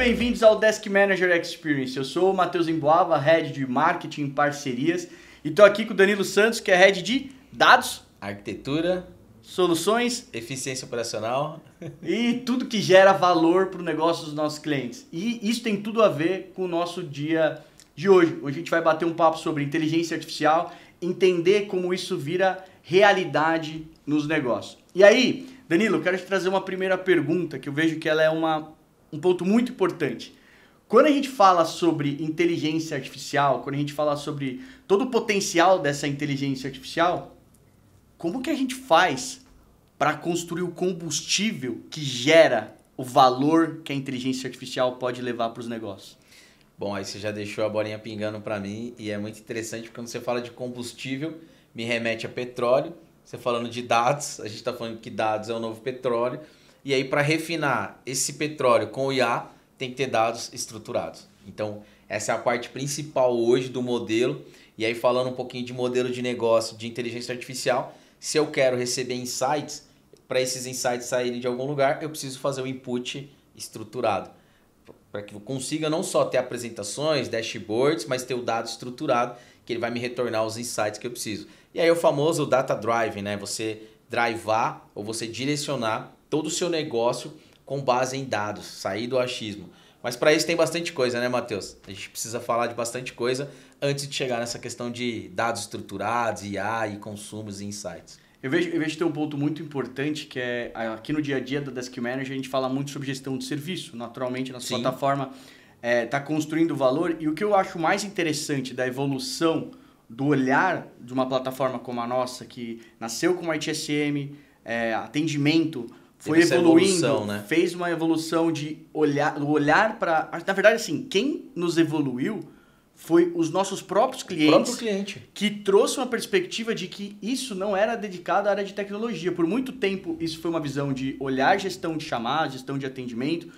bem-vindos ao Desk Manager Experience. Eu sou o Matheus Emboava, Head de Marketing e Parcerias, e estou aqui com o Danilo Santos, que é Head de Dados, Arquitetura, Soluções, Eficiência Operacional e tudo que gera valor para o negócio dos nossos clientes. E isso tem tudo a ver com o nosso dia de hoje. Hoje a gente vai bater um papo sobre inteligência artificial, entender como isso vira realidade nos negócios. E aí, Danilo, eu quero te trazer uma primeira pergunta, que eu vejo que ela é um ponto muito importante. Quando a gente fala sobre inteligência artificial, quando a gente fala sobre todo o potencial dessa inteligência artificial, como que a gente faz para construir o combustível que gera o valor que a inteligência artificial pode levar para os negócios? Bom, aí você já deixou a bolinha pingando para mim e é muito interessante porque quando você fala de combustível, me remete a petróleo. Você falando de dados, a gente está falando que dados é o novo petróleo. E aí, para refinar esse petróleo com o IA, tem que ter dados estruturados. Então, essa é a parte principal hoje do modelo. E aí, falando um pouquinho de modelo de negócio de inteligência artificial, se eu quero receber insights, para esses insights saírem de algum lugar, eu preciso fazer o input estruturado. Para que eu consiga não só ter apresentações, dashboards, mas ter o dado estruturado, que ele vai me retornar os insights que eu preciso. E aí o famoso data drive, né? Você drivar ou você direcionar todo o seu negócio com base em dados, sair do achismo. Mas para isso tem bastante coisa, né, Matheus? A gente precisa falar de bastante coisa antes de chegar nessa questão de dados estruturados, IA e consumos e insights. Eu vejo que tem um ponto muito importante que é, aqui no dia a dia da Desk Manager, a gente fala muito sobre gestão de serviço. Naturalmente, nossa plataforma está construindo valor. E o que eu acho mais interessante da evolução do olhar de uma plataforma como a nossa, que nasceu com ITSM, atendimento, foi evoluindo, né? Fez uma evolução de olhar para... Na verdade, assim, quem nos evoluiu foi os nossos próprios clientes, que trouxe uma perspectiva de que isso não era dedicado à área de tecnologia. Por muito tempo, isso foi uma visão de olhar gestão de chamadas, gestão de atendimento,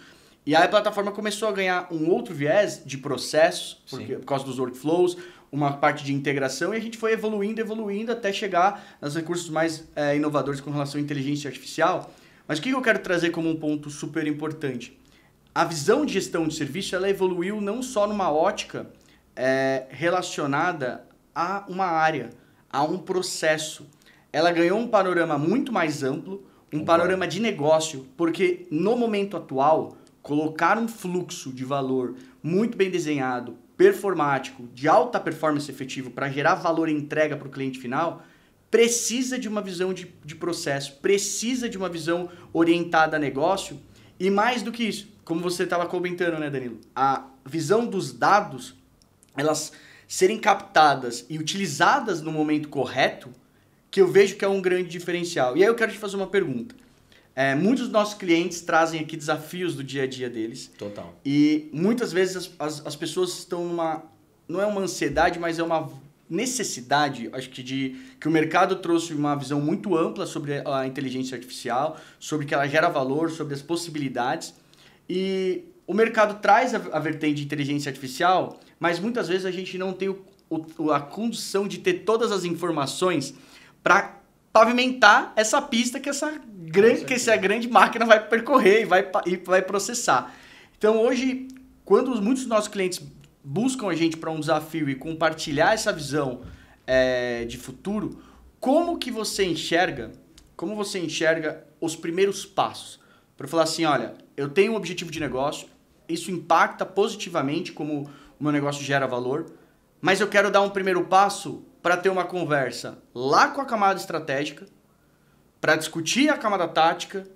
e aí a plataforma começou a ganhar um outro viés de processos, por causa dos workflows, uma parte de integração, e a gente foi evoluindo até chegar nos recursos mais inovadores com relação à inteligência artificial. Mas o que eu quero trazer como um ponto super importante? A visão de gestão de serviço ela evoluiu não só numa ótica relacionada a uma área, a um processo. Ela ganhou um panorama muito mais amplo, panorama de negócio, porque no momento atual, colocar um fluxo de valor muito bem desenhado, performático, de alta performance efetivo para gerar valor e entrega para o cliente final, precisa de uma visão de processo, precisa de uma visão orientada a negócio e mais do que isso, como você estava comentando, né, Danilo? A visão dos dados, elas serem captadas e utilizadas no momento correto, que eu vejo que é um grande diferencial. E aí eu quero te fazer uma pergunta. Muitos dos nossos clientes trazem aqui desafios do dia a dia deles. Total. E muitas vezes as pessoas estão numa... Não é uma ansiedade, mas é uma necessidade, acho que o mercado trouxe uma visão muito ampla sobre a inteligência artificial, sobre que ela gera valor, sobre as possibilidades. E o mercado traz a vertente de inteligência artificial, mas muitas vezes a gente não tem a condição de ter todas as informações para pavimentar essa pista que essa grande máquina vai percorrer e vai processar. Então hoje, quando muitos dos nossos clientes buscam a gente para um desafio e compartilhar essa visão de futuro, como você enxerga os primeiros passos? Para falar assim, olha, eu tenho um objetivo de negócio, isso impacta positivamente como o meu negócio gera valor, mas eu quero dar um primeiro passo para ter uma conversa lá com a camada estratégica, para discutir a camada tática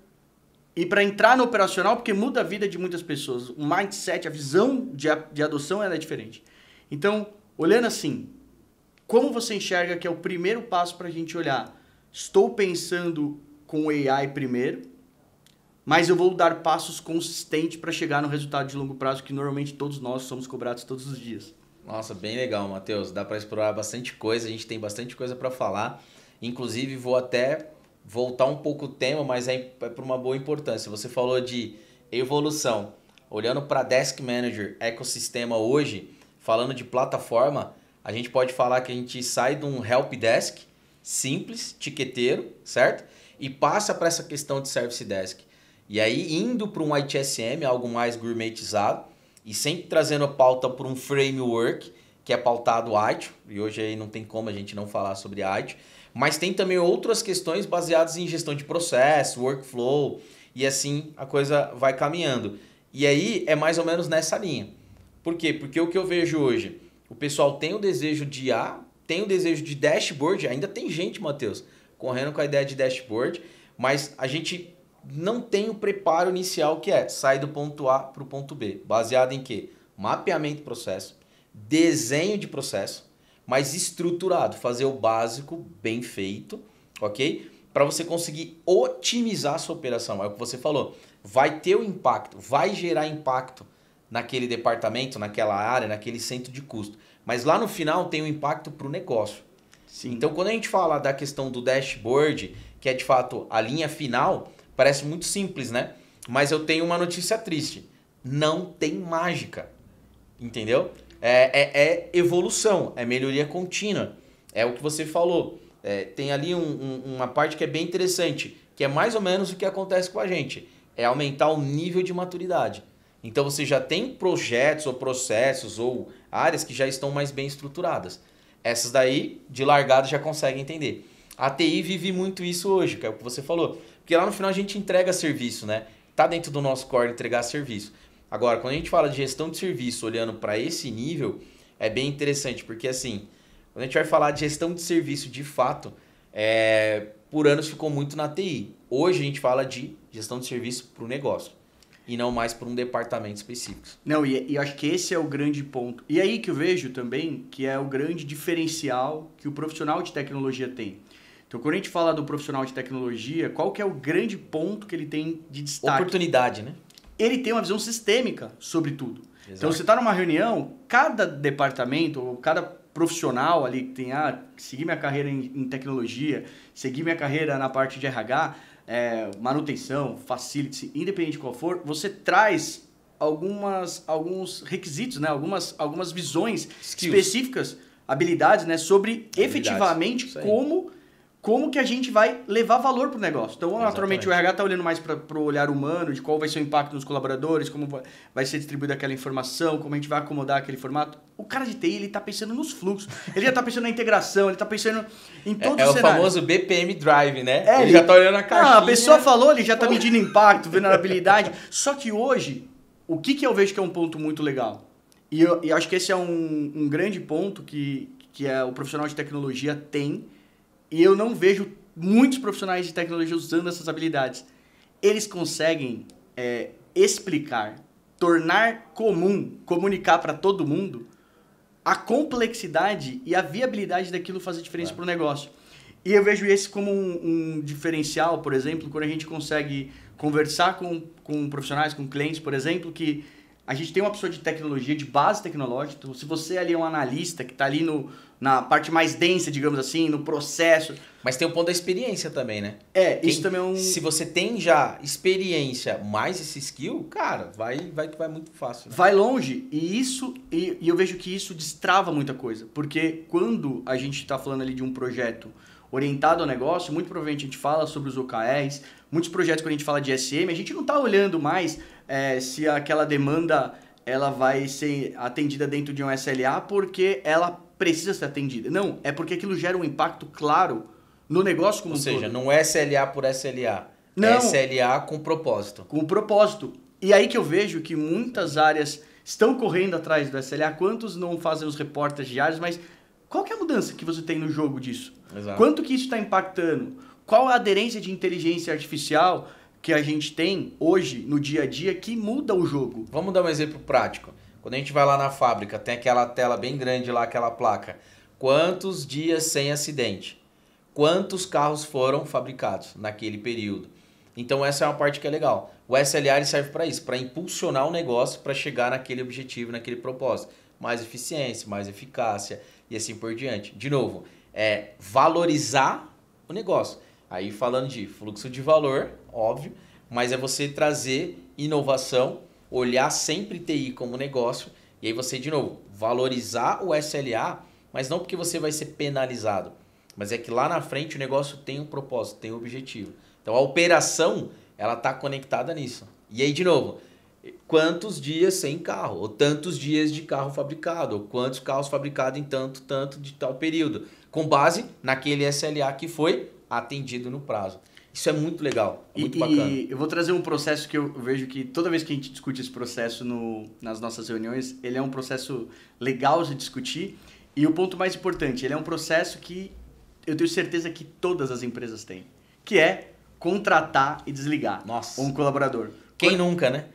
e para entrar no operacional, porque muda a vida de muitas pessoas. O mindset, a visão de adoção ela é diferente. Então, olhando assim, como você enxerga que é o primeiro passo para a gente olhar? Estou pensando com o AI primeiro, mas eu vou dar passos consistentes para chegar no resultado de longo prazo que normalmente todos nós somos cobrados todos os dias. Nossa, bem legal, Matheus. Dá para explorar bastante coisa, a gente tem bastante coisa para falar. Inclusive, vou até voltar um pouco o tema, mas é por uma boa importância. Você falou de evolução. Olhando para Desk Manager, ecossistema hoje, falando de plataforma, a gente pode falar que a gente sai de um help desk simples, tiqueteiro, certo? E passa para essa questão de service desk. E aí, indo para um ITSM, algo mais gourmetizado, e sempre trazendo a pauta para um framework, que é pautado ITIL, e hoje aí não tem como a gente não falar sobre ITIL, mas tem também outras questões baseadas em gestão de processo, workflow, e assim a coisa vai caminhando. E aí é mais ou menos nessa linha. Por quê? Porque o que eu vejo hoje, o pessoal tem o desejo de IA, tem o desejo de dashboard, ainda tem gente, Matheus, correndo com a ideia de dashboard, mas a gente não tem o preparo inicial que é sair do ponto A para o ponto B. Baseado em quê? Mapeamento de processo, desenho de processo, mas estruturado. Fazer o básico bem feito, ok? Para você conseguir otimizar a sua operação. É o que você falou. Vai ter o impacto, vai gerar impacto naquele departamento, naquela área, naquele centro de custo. Mas lá no final tem um impacto para o negócio. Sim. Então, quando a gente fala da questão do dashboard, que é de fato a linha final, parece muito simples, né? Mas eu tenho uma notícia triste. Não tem mágica. Entendeu? É evolução, é melhoria contínua. É o que você falou. Tem ali uma parte que é bem interessante, que é mais ou menos o que acontece com a gente. É aumentar o nível de maturidade. Então você já tem projetos ou processos ou áreas que já estão mais bem estruturadas. Essas daí, de largada, já conseguem entender. A TI vive muito isso hoje, que é o que você falou. Porque lá no final a gente entrega serviço, né? Tá dentro do nosso core entregar serviço. Agora, quando a gente fala de gestão de serviço olhando para esse nível, é bem interessante, porque assim, quando a gente vai falar de gestão de serviço de fato, por anos ficou muito na TI. Hoje a gente fala de gestão de serviço para o negócio e não mais para um departamento específico. Não, e acho que esse é o grande ponto. E aí que eu vejo também que é o grande diferencial que o profissional de tecnologia tem. Então, quando a gente fala do profissional de tecnologia, qual que é o grande ponto que ele tem de destaque? Oportunidade, né? Ele tem uma visão sistêmica sobre tudo. Exato. Então, você está numa reunião, cada departamento, ou cada profissional ali que tem, seguir minha carreira em tecnologia, seguir minha carreira na parte de RH, manutenção, facility, independente de qual for, você traz alguns requisitos, né? algumas visões específicas, habilidades, né? Sobre efetivamente como que a gente vai levar valor para o negócio. Então, naturalmente, o RH está olhando mais para o olhar humano, de qual vai ser o impacto nos colaboradores, como vai ser distribuída aquela informação, como a gente vai acomodar aquele formato. O cara de TI, ele está pensando nos fluxos, ele já está pensando na integração, ele está pensando em todos os cenários. É o famoso BPM Drive, né? Ele já está olhando a caixinha. A pessoa falou, ele já está medindo impacto, vulnerabilidade. Só que hoje, o que eu vejo que é um ponto muito legal? E eu acho que esse é um grande ponto que o profissional de tecnologia tem. E eu não vejo muitos profissionais de tecnologia usando essas habilidades. Eles conseguem explicar, tornar comum, comunicar para todo mundo a complexidade e a viabilidade daquilo fazer diferença para o negócio. E eu vejo esse como um diferencial, por exemplo, quando a gente consegue conversar com profissionais, com clientes, por exemplo, que a gente tem uma pessoa de tecnologia, de base tecnológica. Então, se você ali é um analista que está ali na parte mais densa, digamos assim, no processo... Mas tem o ponto da experiência também, né? Isso também é um... Se você tem já experiência mais esse skill, cara, vai muito fácil. Né? Vai longe. E eu vejo que isso destrava muita coisa. Porque quando a gente está falando ali de um projeto orientado ao negócio, muito provavelmente a gente fala sobre os OKRs, muitos projetos quando a gente fala de SM, a gente não está olhando mais se aquela demanda ela vai ser atendida dentro de um SLA porque ela precisa ser atendida. Não, é porque aquilo gera um impacto claro no negócio como um todo. Ou seja, não é SLA por SLA, não, é SLA com propósito. Com propósito. E aí que eu vejo que muitas áreas estão correndo atrás do SLA, quantos não fazem os reportes diários, mas qual que é a mudança que você tem no jogo disso? Exato. Quanto que isso está impactando? Qual a aderência de inteligência artificial que a gente tem hoje no dia a dia que muda o jogo? Vamos dar um exemplo prático. Quando a gente vai lá na fábrica, tem aquela tela bem grande lá, aquela placa. Quantos dias sem acidente? Quantos carros foram fabricados naquele período? Então essa é uma parte que é legal. O SLA ele serve para isso, para impulsionar o negócio para chegar naquele objetivo, naquele propósito. Mais eficiência, mais eficácia e assim por diante. De novo, valorizar o negócio. Aí falando de fluxo de valor, óbvio, mas é você trazer inovação, olhar sempre TI como negócio, e aí você, de novo, valorizar o SLA, mas não porque você vai ser penalizado, mas é que lá na frente o negócio tem um propósito, tem um objetivo. Então a operação ela está conectada nisso. E aí, de novo, quantos dias sem carro? Ou tantos dias de carro fabricado? Ou quantos carros fabricados em tanto de tal período? Com base naquele SLA que foi atendido no prazo. Isso é muito legal, muito bacana. E eu vou trazer um processo que eu vejo que toda vez que a gente discute esse processo nas nossas reuniões, ele é um processo legal de discutir. E o ponto mais importante, ele é um processo que eu tenho certeza que todas as empresas têm, que é contratar e desligar um colaborador. Quem nunca, né?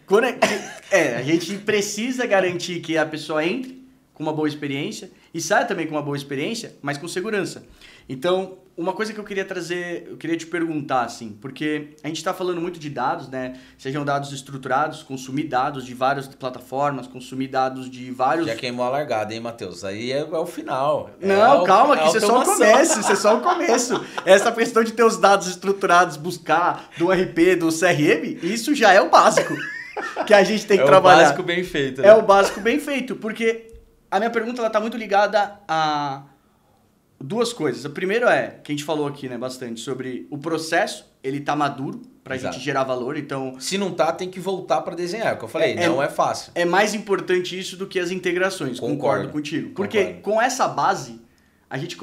A gente precisa garantir que a pessoa entre com uma boa experiência e saia também com uma boa experiência, mas com segurança. Então, uma coisa que eu queria trazer, eu queria te perguntar, assim, porque a gente está falando muito de dados, né? Sejam dados estruturados, consumir dados de várias plataformas, consumir dados de vários... Já queimou a largada, hein, Matheus? Aí é o final. Não, calma, que isso é só o começo, isso é só o começo. Essa questão de ter os dados estruturados, buscar do RP, do CRM, isso já é o básico que a gente tem que trabalhar. É o básico bem feito, né? É o básico bem feito, porque a minha pergunta está muito ligada a duas coisas. O primeiro é, que a gente falou aqui, né, bastante, sobre o processo, ele tá maduro pra gente gerar valor, então... Se não tá, tem que voltar para desenhar, é o que eu falei, não é fácil. É mais importante isso do que as integrações, concordo contigo. Porque com essa base, a gente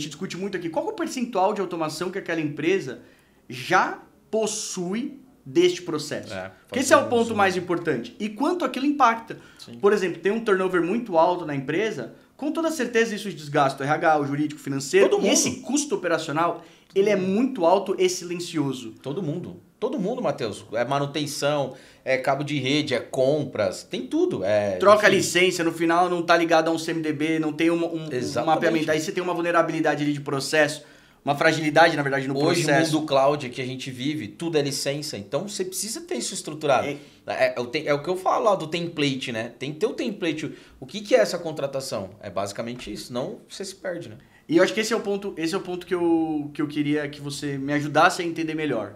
discute muito aqui, qual é o percentual de automação que aquela empresa já possui deste processo? Porque esse é o ponto mais importante. E quanto aquilo impacta. Sim. Por exemplo, tem um turnover muito alto na empresa... Com toda certeza isso desgasta o RH, o jurídico, o financeiro. E esse custo operacional, ele é muito alto e silencioso. Todo mundo, Matheus. É manutenção, é cabo de rede, é compras, tem tudo. Troca licença, no final não tá ligado a um CMDB, não tem um mapeamento. Aí você tem uma vulnerabilidade ali de processo, uma fragilidade, na verdade, no processo. Hoje, o mundo cloud que a gente vive, tudo é licença. Então, você precisa ter isso estruturado. É o que eu falo lá do template, né? Tem que ter o template. O que é essa contratação? É basicamente isso. Não, você se perde, né? E eu acho que esse é o ponto que eu queria que você me ajudasse a entender melhor.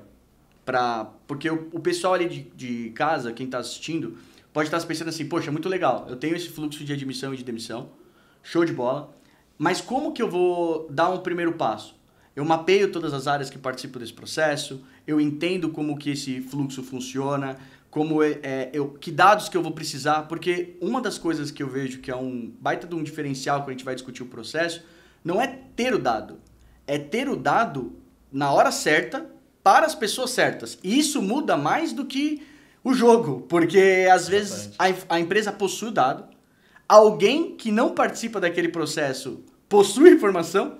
Porque o pessoal ali de casa, quem está assistindo, pode estar pensando assim, poxa, muito legal. Eu tenho esse fluxo de admissão e de demissão. Show de bola. Mas como que eu vou dar um primeiro passo? Eu mapeio todas as áreas que participam desse processo, eu entendo como que esse fluxo funciona, que dados que eu vou precisar, porque uma das coisas que eu vejo que é um baita de um diferencial quando a gente vai discutir o processo, não é ter o dado, é ter o dado na hora certa para as pessoas certas. E isso muda mais do que o jogo, porque às vezes a empresa possui o dado, alguém que não participa daquele processo possui informação,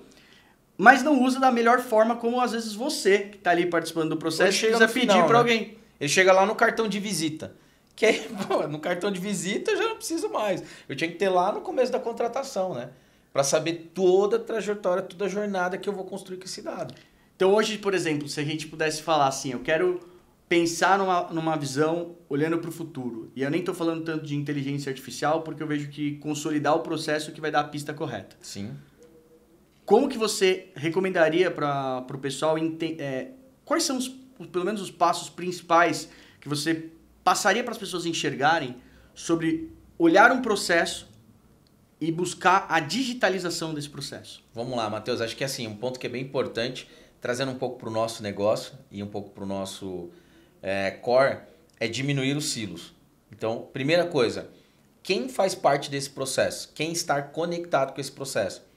mas não usa da melhor forma, como às vezes você, que está ali participando do processo, precisa pedir para alguém. Ele chega lá no cartão de visita. Que aí, no cartão de visita eu já não preciso mais. Eu tinha que ter lá no começo da contratação, né? Para saber toda a trajetória, toda a jornada que eu vou construir com esse dado. Então hoje, por exemplo, se a gente pudesse falar assim, eu quero pensar numa visão olhando para o futuro. E eu nem estou falando tanto de inteligência artificial, porque eu vejo que consolidar o processo que vai dar a pista correta. Sim. Como que você recomendaria para o pessoal quais são pelo menos os passos principais que você passaria para as pessoas enxergarem sobre olhar um processo e buscar a digitalização desse processo? Vamos lá, Matheus. Acho que assim, um ponto que é bem importante, trazendo um pouco para o nosso negócio e um pouco para o nosso core, é diminuir os silos. Então, primeira coisa, quem faz parte desse processo? Quem está conectado com esse processo?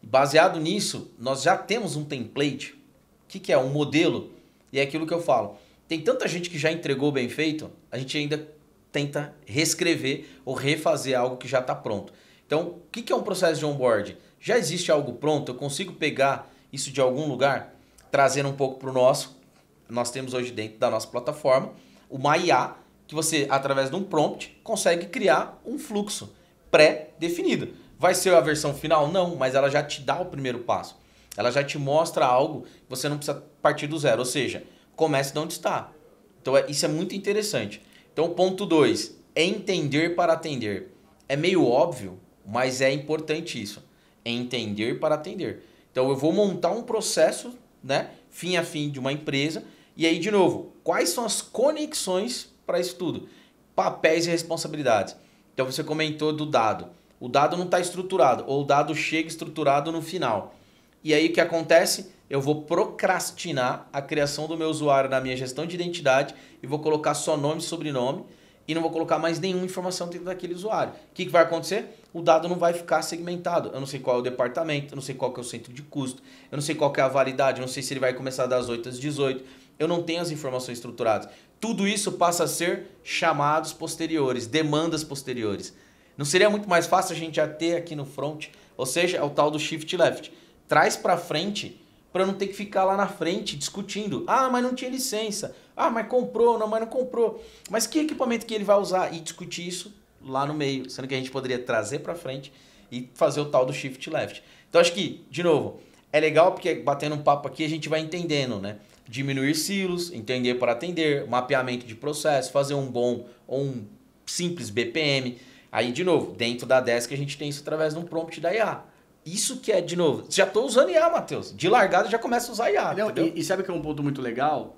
Baseado nisso, nós já temos um template. O que é? Um modelo. E é aquilo que eu falo. Tem tanta gente que já entregou bem feito, a gente ainda tenta reescrever ou refazer algo que já está pronto. Então, o que é um processo de onboard? Já existe algo pronto? Eu consigo pegar isso de algum lugar? Trazendo um pouco para o nosso. Nós temos hoje dentro da nossa plataforma uma IA que você, através de um prompt, consegue criar um fluxo pré-definido. Vai ser a versão final? Não, mas ela já te dá o primeiro passo. Ela já te mostra algo que você não precisa partir do zero. Ou seja, comece de onde está. Então, isso é muito interessante. Então, ponto 2, é entender para atender. É meio óbvio, mas é importante isso. É entender para atender. Então, eu vou montar um processo, né, fim a fim de uma empresa. E aí, de novo, quais são as conexões para isso tudo? Papéis e responsabilidades. Então, você comentou do dado. O dado não está estruturado, ou o dado chega estruturado no final. E aí o que acontece? eu vou procrastinar a criação do meu usuário na minha gestão de identidade e vou colocar só nome e sobrenome e não vou colocar mais nenhuma informação dentro daquele usuário. O que vai acontecer? O dado não vai ficar segmentado. Eu não sei qual é o departamento, eu não sei qual que é o centro de custo, eu não sei qual que é a validade, eu não sei se ele vai começar das 8 às 18. Eu não tenho as informações estruturadas. Tudo isso passa a ser chamados posteriores, demandas posteriores. Não seria muito mais fácil a gente já ter aqui no front, ou seja, é o tal do shift left. Traz para frente para não ter que ficar lá na frente discutindo. Ah, mas não tinha licença. Ah, mas comprou, não, mas não comprou. Mas que equipamento que ele vai usar? E discutir isso lá no meio, sendo que a gente poderia trazer para frente e fazer o tal do shift left. Então acho que, de novo, é legal porque batendo um papo aqui a gente vai entendendo, né? Diminuir silos, entender para atender, mapeamento de processo, fazer um bom ou um simples BPM. Aí, de novo, dentro da Desk a gente tem isso através de um prompt da IA. Isso que é, de novo, já estou usando IA, Matheus. De largada já começa a usar IA. Não, e sabe que é um ponto muito legal?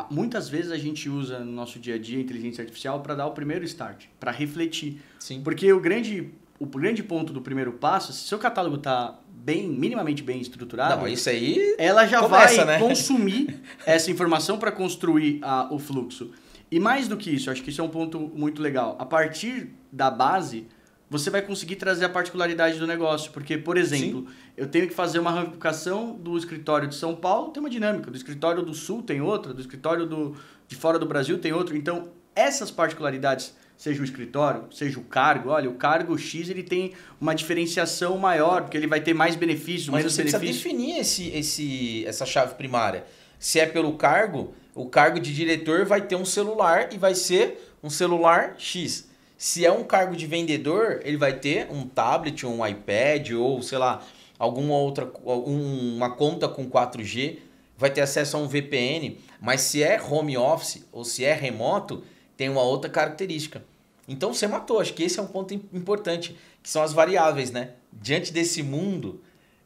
Muitas vezes a gente usa no nosso dia a dia a inteligência artificial para dar o primeiro start, para refletir. Sim. Porque o grande ponto do primeiro passo, se o seu catálogo está minimamente bem estruturado, não, isso aí ela já começa, vai né? consumir essa informação para construir o fluxo. E mais do que isso, acho que isso é um ponto muito legal. A partir da base, você vai conseguir trazer a particularidade do negócio. Porque, por exemplo, eu tenho que fazer uma ramificação do escritório de São Paulo, tem uma dinâmica. Do escritório do Sul tem outra, do escritório de fora do Brasil tem outra. Então, essas particularidades, seja o escritório, seja o cargo, olha, o cargo X ele tem uma diferenciação maior, porque ele vai ter mais benefícios, menos benefícios. Mas você precisa definir essa chave primária. Se é pelo cargo, o cargo de diretor vai ter um celular e vai ser um celular X. Se é um cargo de vendedor, ele vai ter um tablet, um iPad ou, sei lá, alguma outra, uma conta com 4G, vai ter acesso a um VPN. Mas se é home office ou se é remoto, tem uma outra característica. Então você matou, acho que esse é um ponto importante, que são as variáveis, né? Diante desse mundo,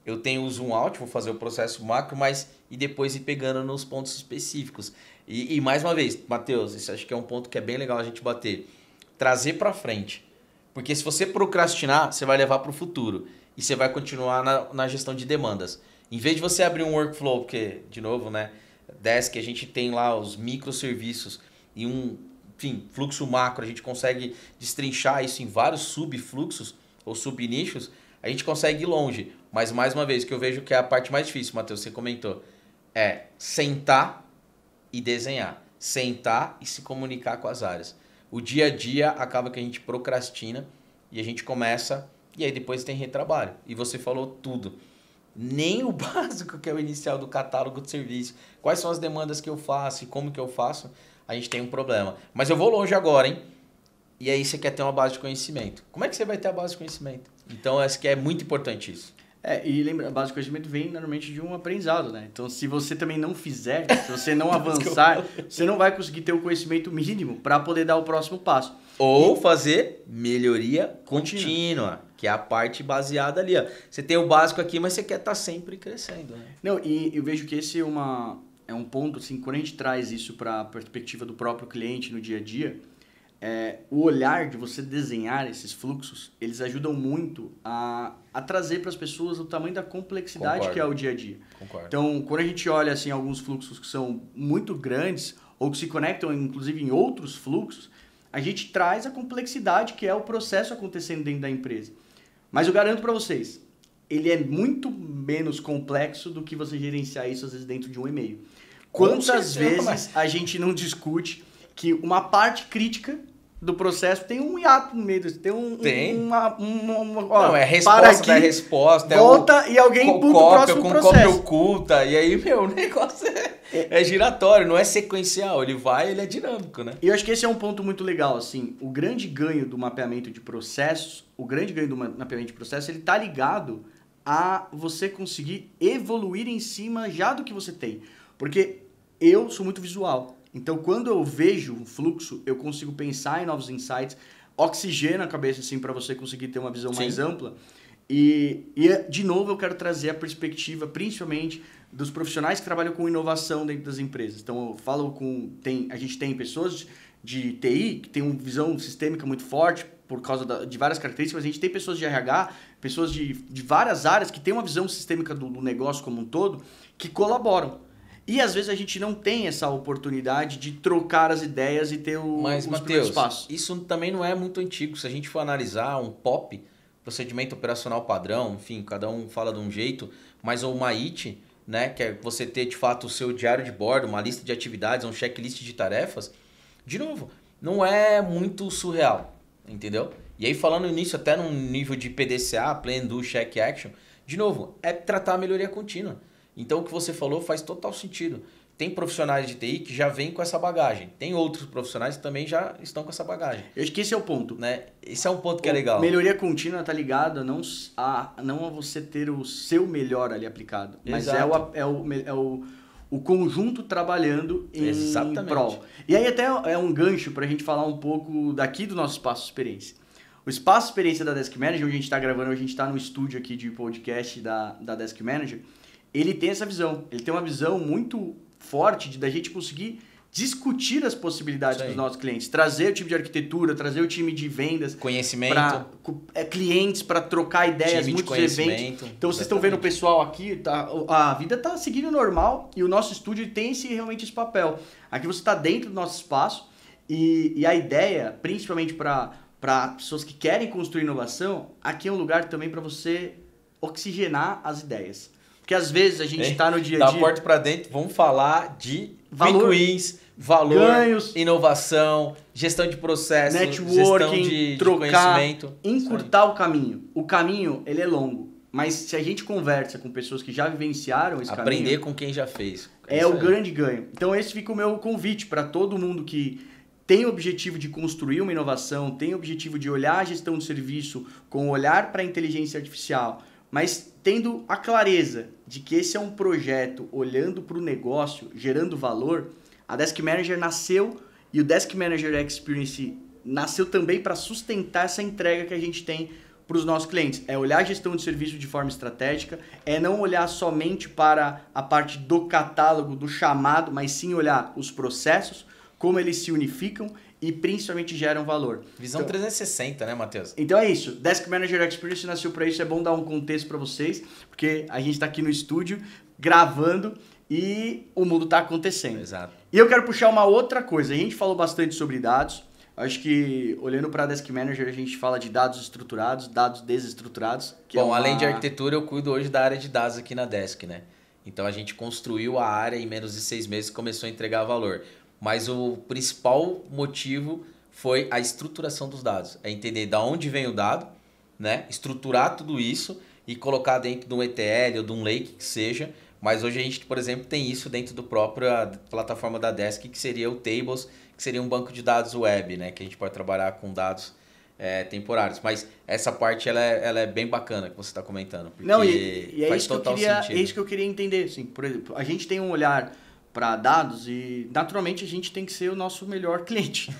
eu tenho o zoom out, vou fazer o processo macro, mas e depois ir pegando nos pontos específicos. E mais uma vez, Matheus, isso acho que é um ponto que é bem legal a gente bater. Trazer para frente. Porque se você procrastinar, você vai levar para o futuro. E você vai continuar na gestão de demandas. Em vez de você abrir um workflow, porque, de novo, né? Desk, a gente tem lá os microserviços e fluxo macro, a gente consegue destrinchar isso em vários subfluxos ou subnichos, a gente consegue ir longe. Mas, mais uma vez, que eu vejo que é a parte mais difícil, Matheus, você comentou, é sentar e desenhar. Sentar e se comunicar com as áreas. O dia a dia acaba que a gente procrastina e a gente começa e aí depois tem retrabalho. E você falou tudo. Nem o básico, que é o inicial do catálogo de serviço. Quais são as demandas que eu faço e como que eu faço, a gente tem um problema. Mas eu vou longe agora, hein? E aí você quer ter uma base de conhecimento. Como é que você vai ter a base de conhecimento? Então, acho que é muito importante isso. E lembra, a base de conhecimento vem normalmente de um aprendizado, né? Então, se você também não fizer, se você não avançar, você não vai conseguir ter o conhecimento mínimo para poder dar o próximo passo. Ou fazer melhoria contínua, que é a parte baseada ali, ó. Você tem o básico aqui, mas você quer estar sempre crescendo, né? Não, e eu vejo que esse é um ponto, assim, quando a gente traz isso para a perspectiva do próprio cliente no dia a dia, o olhar de você desenhar esses fluxos, eles ajudam muito a trazer para as pessoas o tamanho da complexidade. Concordo. Que é o dia a dia. Concordo. Então, quando a gente olha assim, alguns fluxos que são muito grandes ou que se conectam inclusive em outros fluxos, a gente traz a complexidade que é o processo acontecendo dentro da empresa. Mas eu garanto para vocês, ele é muito menos complexo do que você gerenciar isso às vezes dentro de um e-mail. Quantas vezes a gente não discute que uma parte crítica do processo tem um hiato no meio, tem não, é resposta da resposta, volta e alguém puta o próximo processo. Cópia oculta, e aí, o negócio é giratório, não é sequencial, ele é dinâmico, né? E eu acho que esse é um ponto muito legal, assim, o grande ganho do mapeamento de processos, ele tá ligado a você conseguir evoluir em cima já do que você tem, porque eu sou muito visual. Então, quando eu vejo um fluxo, eu consigo pensar em novos insights, oxigena a cabeça assim, para você conseguir ter uma visão mais ampla. E, de novo, eu quero trazer a perspectiva, principalmente, dos profissionais que trabalham com inovação dentro das empresas. Então, eu falo a gente tem pessoas de TI que tem uma visão sistêmica muito forte, por causa de várias características, mas a gente tem pessoas de RH, pessoas de várias áreas que têm uma visão sistêmica do negócio como um todo, que colaboram. E às vezes a gente não tem essa oportunidade de trocar as ideias e ter Mas, os Matheus, primeiros passos. isso também não é muito antigo. Se a gente for analisar um POP, procedimento operacional padrão, enfim, cada um fala de um jeito, mas o MAIT, né, que é você ter de fato o seu diário de bordo, uma lista de atividades, um checklist de tarefas, de novo, não é muito surreal, entendeu? E aí falando nisso até num nível de PDCA, Plan, Do, Check, Action, de novo, é tratar a melhoria contínua. Então o que você falou faz total sentido. Tem profissionais de TI que já vêm com essa bagagem. Tem outros profissionais que também já estão com essa bagagem. Eu acho que esse é o ponto. Né? Esse é um ponto que é legal. Melhoria contínua está ligada não a você ter o seu melhor ali aplicado. Mas o conjunto trabalhando em prol. E aí até é um gancho para a gente falar um pouco daqui do nosso Espaço Experiência. O Espaço Experiência da Desk Manager, onde a gente está gravando, a gente está no estúdio aqui de podcast da Desk Manager, ele tem essa visão. Ele tem uma visão muito forte da gente conseguir discutir as possibilidades dos nossos clientes, trazer o time de arquitetura, trazer o time de vendas, conhecimento, clientes para trocar ideias, muitos eventos. Então vocês estão vendo o pessoal aqui, tá, a vida está seguindo normal e o nosso estúdio tem realmente esse papel. Aqui você está dentro do nosso espaço e a ideia, principalmente para pessoas que querem construir inovação, aqui é um lugar também para você oxigenar as ideias. Porque às vezes a gente está no dia a dia... Da porta para dentro, vamos falar de valor, wins, valor, ganhos, inovação, gestão de processos, networking, gestão de trocar, conhecimento. Encurtar o caminho. O caminho, ele é longo. Mas se a gente conversa com pessoas que já vivenciaram esse caminho... Aprender com quem já fez. É o grande ganho. Então esse fica o meu convite para todo mundo que tem o objetivo de construir uma inovação, tem o objetivo de olhar a gestão de serviço com olhar para a inteligência artificial, mas tendo a clareza de que esse é um projeto olhando para o negócio, gerando valor. A Desk Manager nasceu e o Desk Manager Experience nasceu também para sustentar essa entrega que a gente tem para os nossos clientes. É olhar a gestão de serviço de forma estratégica, é não olhar somente para a parte do catálogo, do chamado, mas sim olhar os processos, como eles se unificam e principalmente geram valor. Visão então, 360, né, Matheus? Então é isso. Desk Manager Experience nasceu para isso. É bom dar um contexto para vocês, porque a gente está aqui no estúdio gravando e o mundo está acontecendo. Exato. E eu quero puxar uma outra coisa. A gente falou bastante sobre dados. Acho que olhando para a Desk Manager a gente fala de dados estruturados, dados desestruturados. Bom, além de arquitetura, eu cuido hoje da área de dados aqui na Desk, né? Então a gente construiu a área em menos de 6 meses e começou a entregar valor. Mas o principal motivo foi a estruturação dos dados. É entender de onde vem o dado, né? Estruturar tudo isso e colocar dentro de um ETL ou de um lake que seja. Mas hoje a gente, por exemplo, tem isso dentro da própria plataforma da Desk, que seria o Tables, que seria um banco de dados web, né? Que a gente pode trabalhar com dados temporários. Mas essa parte ela é bem bacana que você está comentando. Porque não, e é faz isso total sentido. É isso que eu queria entender. Assim, por exemplo, a gente tem um olhar para dados e naturalmente a gente tem que ser o nosso melhor cliente.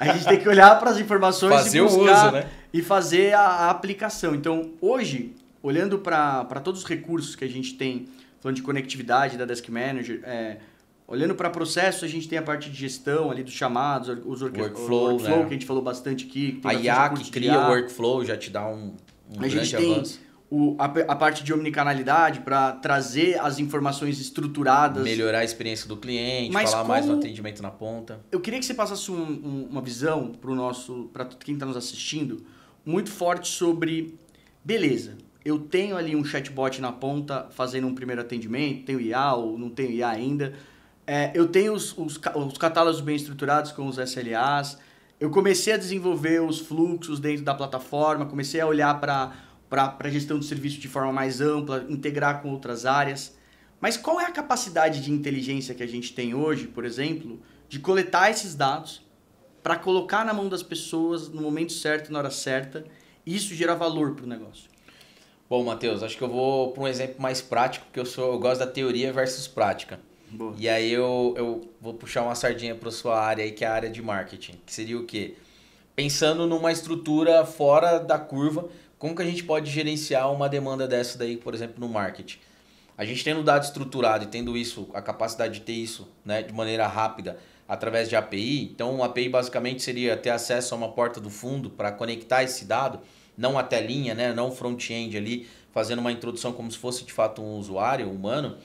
A gente tem que olhar para as informações fazer e buscar o uso, né? E fazer a aplicação. Então, hoje, olhando para todos os recursos que a gente tem, falando de conectividade da Desk Manager, olhando para processos, a gente tem a parte de gestão ali dos chamados, os workflow, né? Que a gente falou bastante aqui. A IA que cria o workflow já te dá um grande avanço. A parte de omnicanalidade para trazer as informações estruturadas. Melhorar a experiência do cliente, falar mais no atendimento na ponta. Eu queria que você passasse uma visão para quem está nos assistindo, muito forte sobre, beleza, eu tenho ali um chatbot na ponta fazendo um primeiro atendimento, tenho IA ou não tenho IA ainda, eu tenho os catálogos bem estruturados com os SLAs, eu comecei a desenvolver os fluxos dentro da plataforma, comecei a olhar para a gestão de serviço de forma mais ampla, integrar com outras áreas. Mas qual é a capacidade de inteligência que a gente tem hoje, por exemplo, de coletar esses dados para colocar na mão das pessoas no momento certo, na hora certa, e isso gera valor para o negócio? Bom, Matheus, acho que eu vou para um exemplo mais prático, porque eu gosto da teoria versus prática. Boa. E aí eu vou puxar uma sardinha para a sua área aí, que é a área de marketing, que seria o quê? Pensando numa estrutura fora da curva, como que a gente pode gerenciar uma demanda dessa daí, por exemplo, no marketing? A gente tendo dado estruturado e tendo isso, a capacidade de ter isso, né, de maneira rápida, através de API. Então, uma API basicamente seria ter acesso a uma porta do fundo para conectar esse dado, não a telinha, né? Não o front-end ali, fazendo uma introdução como se fosse de fato um usuário humano.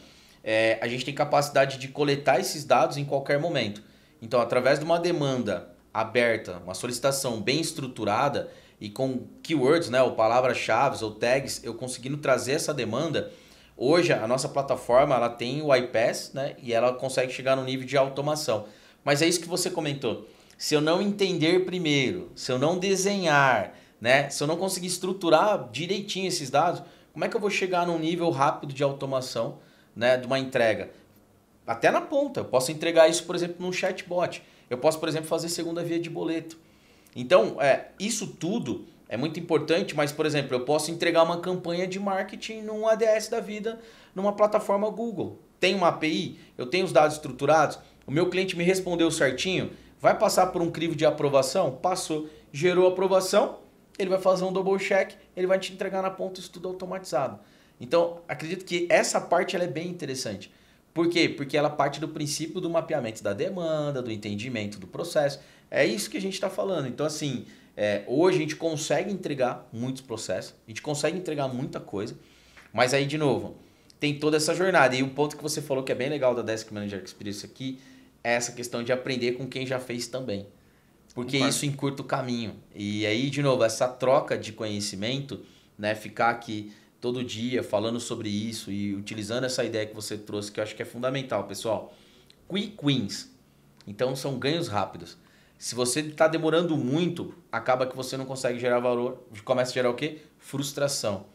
A gente tem capacidade de coletar esses dados em qualquer momento. Então, através de uma demanda aberta, uma solicitação bem estruturada e com keywords, né, ou palavras-chave ou tags, eu conseguindo trazer essa demanda, hoje a nossa plataforma ela tem o iPaaS, né, e ela consegue chegar no nível de automação. Mas é isso que você comentou. Se eu não entender primeiro, se eu não desenhar, né, se eu não conseguir estruturar direitinho esses dados, como é que eu vou chegar num nível rápido de automação, né, de uma entrega? Até na ponta. Eu posso entregar isso, por exemplo, num chatbot. Eu posso, por exemplo, fazer segunda via de boleto. Então, isso tudo é muito importante, mas, por exemplo, eu posso entregar uma campanha de marketing num ADS da vida, numa plataforma Google. Tem uma API, eu tenho os dados estruturados, o meu cliente me respondeu certinho, vai passar por um crivo de aprovação? Passou. Gerou aprovação, ele vai fazer um double check, ele vai te entregar na ponta isso tudo automatizado. Então, acredito que essa parte ela é bem interessante. Por quê? Porque ela parte do princípio do mapeamento da demanda, do entendimento do processo. É isso que a gente está falando. Então, assim, hoje a gente consegue entregar muitos processos, a gente consegue entregar muita coisa, mas aí, de novo, tem toda essa jornada. E o ponto que você falou que é bem legal da Desk Manager Experience aqui é essa questão de aprender com quem já fez também. Porque isso encurta o caminho. E aí, de novo, essa troca de conhecimento, né, ficar aqui todo dia falando sobre isso e utilizando essa ideia que você trouxe, que eu acho que é fundamental, pessoal. Quick wins. Então, são ganhos rápidos. Se você está demorando muito, acaba que você não consegue gerar valor. Começa a gerar o quê? Frustração.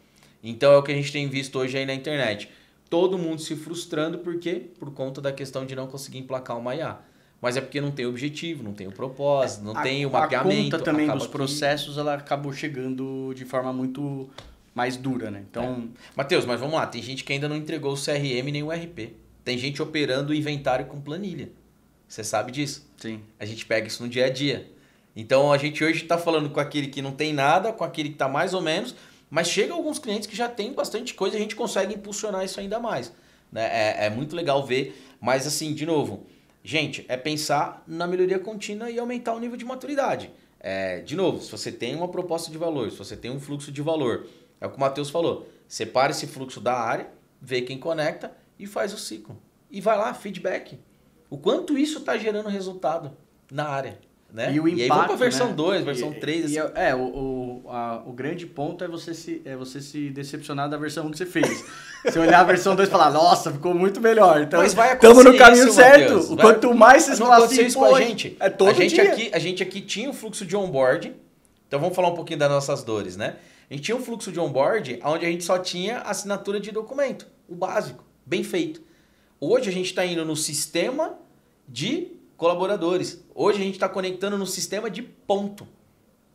Então, é o que a gente tem visto hoje aí na internet. Todo mundo se frustrando, por quê? Por conta da questão de não conseguir emplacar uma IA. Mas é porque não tem objetivo, não tem o propósito, não tem o mapeamento. A conta também dos processos, ela acabou chegando de forma muito mais dura, né? Então, Matheus, mas vamos lá, tem gente que ainda não entregou o CRM nem o RP. Tem gente operando o inventário com planilha. Você sabe disso? Sim. A gente pega isso no dia a dia. Então a gente hoje está falando com aquele que não tem nada, com aquele que está mais ou menos, mas chega alguns clientes que já tem bastante coisa e a gente consegue impulsionar isso ainda mais. Né? É muito legal ver, mas assim, de novo, gente, é pensar na melhoria contínua e aumentar o nível de maturidade. De novo, se você tem uma proposta de valor, se você tem um fluxo de valor, é o que o Matheus falou. Separa esse fluxo da área, vê quem conecta e faz o ciclo. E vai lá, feedback. O quanto isso está gerando resultado na área. Né? E o impacto, e aí vamos para a versão né? 2, versão 3. Assim. O grande ponto é você se decepcionar da versão 1 que você fez. Você olhar a versão 2 e falar, nossa, ficou muito melhor. Então, estamos no caminho certo. Mateus, Quanto mais vocês falar assim, isso com a gente. É todo dia. A gente aqui tinha um fluxo de onboard. Então vamos falar um pouquinho das nossas dores, né? A gente tinha um fluxo de onboard onde a gente só tinha assinatura de documento, o básico, bem feito. Hoje a gente está indo no sistema de colaboradores. Hoje a gente está conectando no sistema de ponto.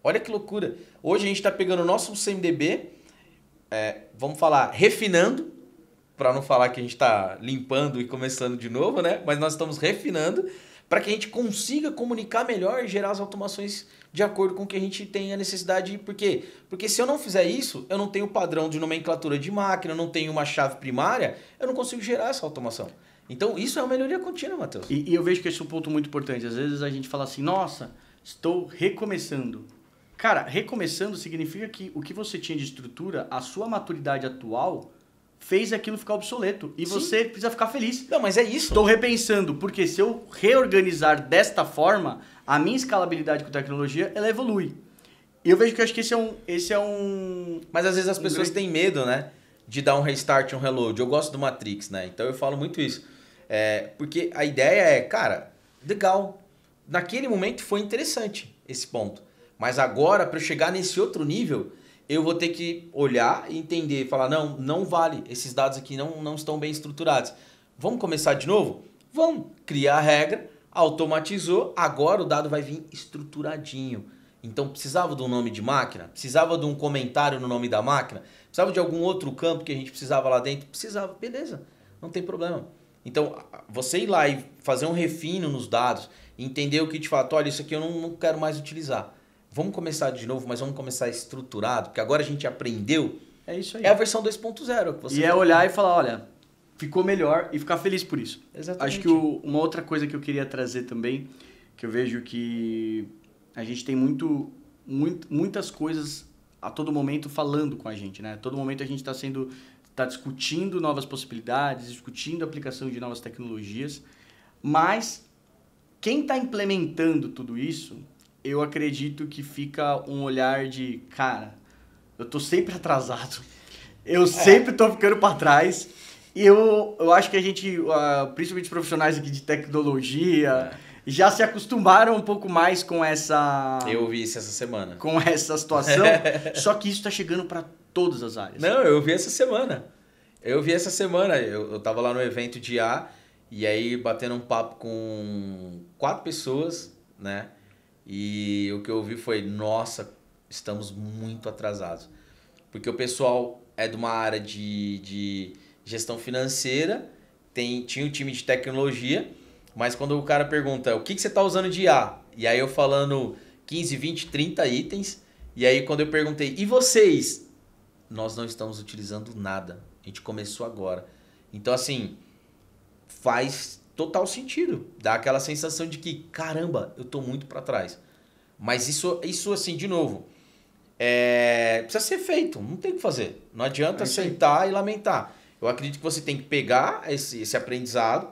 Olha que loucura. Hoje a gente está pegando o nosso CMDB, vamos falar, refinando, para não falar que a gente está limpando e começando de novo, né? Mas nós estamos refinando para que a gente consiga comunicar melhor e gerar as automações de acordo com o que a gente tem a necessidade. Por quê? Porque se eu não fizer isso, eu não tenho padrão de nomenclatura de máquina, eu não tenho uma chave primária, eu não consigo gerar essa automação. Então, isso é uma melhoria contínua, Matheus. E eu vejo que esse é um ponto muito importante. Às vezes a gente fala assim, nossa, estou recomeçando. Cara, recomeçando significa que o que você tinha de estrutura, a sua maturidade atual, fez aquilo ficar obsoleto. E você precisa ficar feliz. Não, mas é isso. Estou repensando, porque se eu reorganizar desta forma, a minha escalabilidade com tecnologia, ela evolui. E eu vejo que eu acho que esse é um... Mas às vezes as pessoas têm medo, né? De dar um restart, um reload. Eu gosto do Matrix, né? Então eu falo muito isso. Porque a ideia cara, legal. Naquele momento foi interessante esse ponto. Mas agora, para eu chegar nesse outro nível, eu vou ter que olhar e entender, falar, não vale, esses dados aqui não estão bem estruturados. Vamos começar de novo? Vamos criar a regra, automatizou, agora o dado vai vir estruturadinho. Então precisava de um nome de máquina? Precisava de um comentário no nome da máquina? Precisava de algum outro campo que a gente precisava lá dentro? Precisava, beleza, não tem problema. Então, você ir lá e fazer um refino nos dados, entender o que te fala, olha, isso aqui eu não quero mais utilizar. Vamos começar de novo, mas vamos começar estruturado, porque agora a gente aprendeu. É isso aí. É a versão 2.0 que você olhar e falar, olha, ficou melhor e ficar feliz por isso. Exatamente. Acho que uma outra coisa que eu queria trazer também, que eu vejo que a gente tem muitas coisas a todo momento falando com a gente, né? A todo momento a gente está discutindo novas possibilidades, discutindo a aplicação de novas tecnologias, mas quem está implementando tudo isso, eu acredito que fica um olhar de, cara, eu tô sempre atrasado, eu sempre tô ficando para trás, e eu acho que a gente, principalmente os profissionais aqui de tecnologia, já se acostumaram um pouco mais com essa... Eu vi isso essa semana. Com essa situação, só que isso está chegando para todas as áreas. Não, eu vi essa semana. Eu tava lá no evento de IA, e aí batendo um papo com 4 pessoas, né? E o que eu ouvi foi, nossa, estamos muito atrasados. Porque o pessoal é de uma área de gestão financeira, tinha um time de tecnologia, mas quando o cara pergunta, o que você está usando de IA? E aí eu falando 15, 20, 30 itens, e aí quando eu perguntei, e vocês? Nós não estamos utilizando nada, a gente começou agora. Então assim, faz total sentido, dá aquela sensação de que, caramba, eu tô muito para trás. Mas isso assim, de novo, precisa ser feito, não tem o que fazer. Não adianta sentar e lamentar. Eu acredito que você tem que pegar esse aprendizado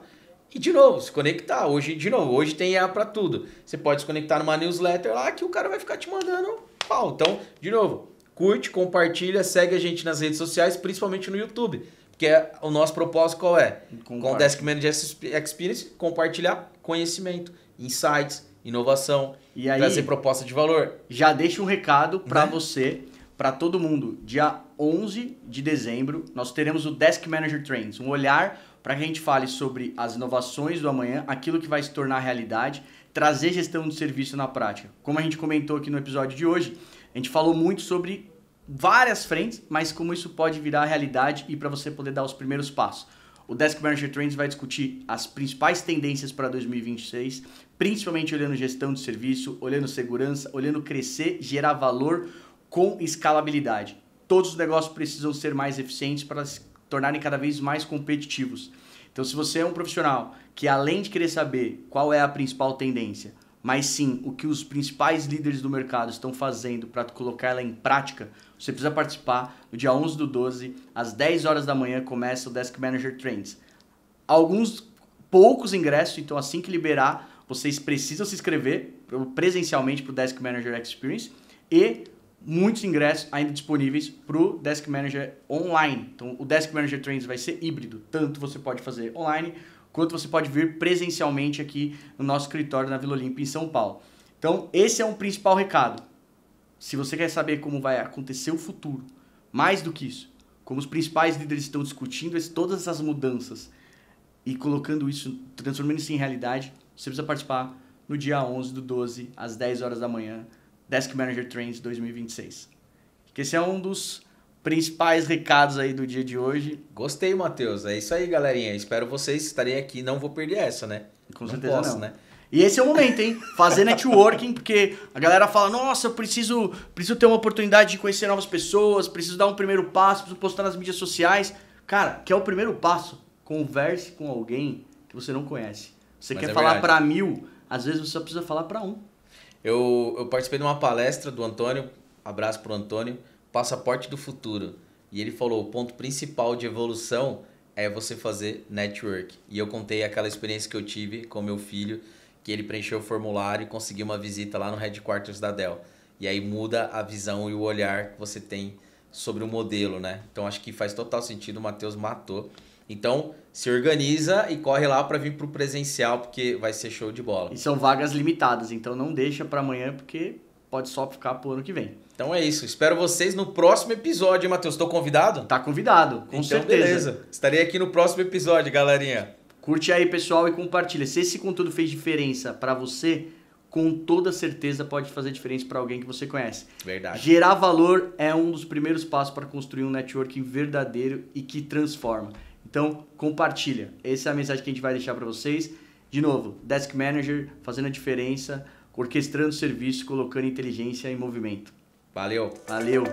e, de novo, se conectar. Hoje tem IA para tudo. Você pode se conectar numa newsletter lá que o cara vai ficar te mandando pau. Então, de novo, curte, compartilha, segue a gente nas redes sociais, principalmente no YouTube. Porque o nosso propósito qual é? Com o Desk Manager Experience, compartilhar conhecimento, insights, inovação, e aí, trazer proposta de valor. Já deixa um recado para você, para todo mundo. Dia 11 de dezembro, nós teremos o Desk Manager Trends, um olhar para que a gente fale sobre as inovações do amanhã, aquilo que vai se tornar realidade, trazer gestão de serviço na prática. Como a gente comentou aqui no episódio de hoje, a gente falou muito sobre várias frentes, mas como isso pode virar realidade e para você poder dar os primeiros passos. O Desk Manager Trends vai discutir as principais tendências para 2026, principalmente olhando gestão de serviço, olhando segurança, olhando crescer, gerar valor com escalabilidade. Todos os negócios precisam ser mais eficientes para se tornarem cada vez mais competitivos. Então, se você é um profissional que, além de querer saber qual é a principal tendência, mas sim o que os principais líderes do mercado estão fazendo para colocar ela em prática, você precisa participar. No dia 11/12, às 10 horas da manhã, começa o Desk Manager Trends. Poucos ingressos, então assim que liberar, vocês precisam se inscrever presencialmente para o Desk Manager Experience e muitos ingressos ainda disponíveis para o Desk Manager online. Então o Desk Manager Trends vai ser híbrido, tanto você pode fazer online, quanto você pode vir presencialmente aqui no nosso escritório na Vila Olímpia, em São Paulo. Então, esse é um principal recado. Se você quer saber como vai acontecer o futuro, mais do que isso, como os principais líderes estão discutindo todas essas mudanças e colocando isso, transformando isso em realidade, você precisa participar no dia 11/12, às 10 horas da manhã, Desk Manager Trends 2026. Esse é um dos principais recados aí do dia de hoje. Gostei, Matheus. É isso aí, galerinha. Espero vocês estarem aqui. Não vou perder essa, né? Com certeza não. Né? E esse é o momento, hein? Fazer networking, porque a galera fala, nossa, eu preciso ter uma oportunidade de conhecer novas pessoas, preciso dar um primeiro passo, preciso postar nas mídias sociais. Cara, que é o primeiro passo? Converse com alguém que você não conhece. Você quer falar para 1000, às vezes você só precisa falar para 1. Eu participei de uma palestra do Antônio, abraço pro Antônio, Passaporte do Futuro. E ele falou, o ponto principal de evolução é você fazer network. E eu contei aquela experiência que eu tive com meu filho, que ele preencheu o formulário e conseguiu uma visita lá no headquarters da Dell. E aí muda a visão e o olhar que você tem sobre o modelo, né? Então acho que faz total sentido, o Matheus matou. Então se organiza e corre lá para vir pro presencial, porque vai ser show de bola. E são vagas limitadas, então não deixa para amanhã, porque pode só ficar pro ano que vem. Então é isso, espero vocês no próximo episódio, hein, Matheus? Estou convidado? Tá convidado, com certeza. Beleza, estarei aqui no próximo episódio, galerinha. Curte aí, pessoal, e compartilha. Se esse conteúdo fez diferença para você, com toda certeza pode fazer diferença para alguém que você conhece. Verdade. Gerar valor é um dos primeiros passos para construir um networking verdadeiro e que transforma. Então, compartilha. Essa é a mensagem que a gente vai deixar para vocês. De novo, Desk Manager fazendo a diferença, orquestrando o serviço, colocando inteligência em movimento. Valeu. Valeu.